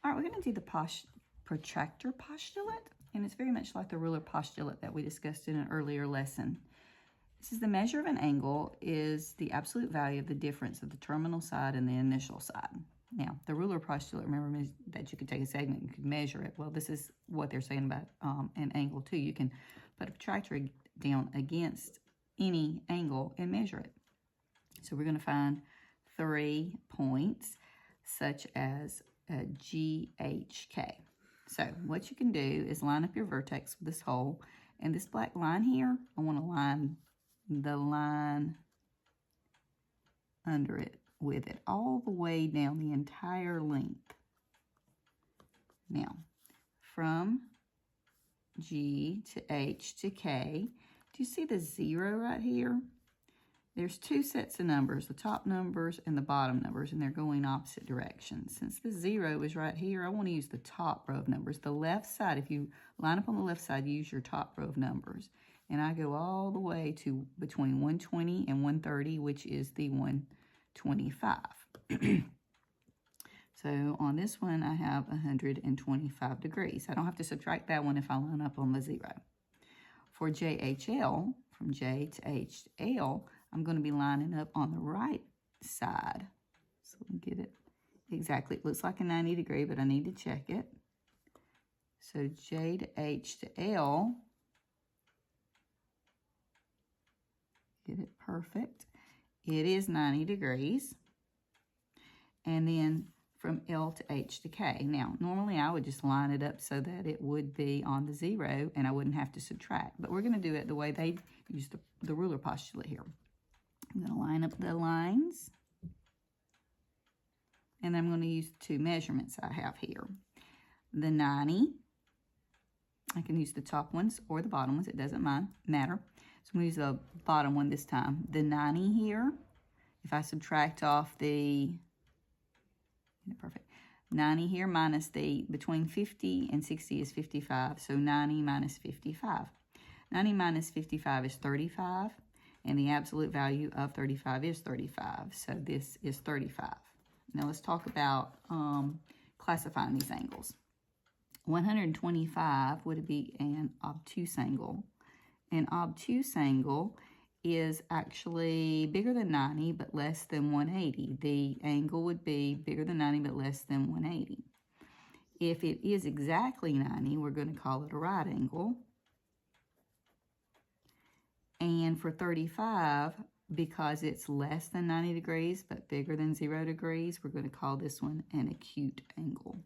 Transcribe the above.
All right, we're going to do the protractor postulate, and it's very much like the ruler postulate that we discussed in an earlier lesson. This is the measure of an angle is the absolute value of the difference of the terminal side and the initial side. Now, the ruler postulate, remember that you could take a segment and you could measure it. Well, this is what they're saying about an angle too. You can put a protractor down against any angle and measure it. So we're going to find 3 points such as GHK. So what you can do is line up your vertex with this hole, and this black line here, I want to line the line under it with it all the way down the entire length. Now, from G to H to K, do you see the 0 right here? There's 2 sets of numbers, the top numbers and the bottom numbers, and they're going opposite directions. Since the 0 is right here, I want to use the top row of numbers. The left side, if you line up on the left side, use your top row of numbers. And I go all the way to between 120 and 130, which is the 125. So on this one, I have 125 degrees. I don't have to subtract that one if I line up on the 0. For JHL, from J to H to L, I'm going to be lining up on the right side. So let me get it exactly. It looks like a 90 degree, but I need to check it. So J to H to L. Get it perfect. It is 90 degrees. And then from L to H to K. Now, normally I would just line it up so that it would be on the 0 and I wouldn't have to subtract. But we're going to do it the way they use the ruler postulate here. I'm going to line up the lines. And I'm going to use the 2 measurements I have here. The 90. I can use the top ones or the bottom ones. It doesn't matter. So I'm going to use the bottom one this time. The 90 here, if I subtract off the, perfect, 90 here minus the, between 50 and 60 is 55. So 90 minus 55. 90 minus 55 is 35. And the absolute value of 35 is 35. So this is 35. Now let's talk about classifying these angles. 125 would be an obtuse angle. An obtuse angle is actually bigger than 90 but less than 180. The angle would be bigger than 90 but less than 180. If it is exactly 90, we're going to call it a right angle. And for 35, because it's less than 90 degrees but bigger than 0 degrees, we're going to call this one an acute angle.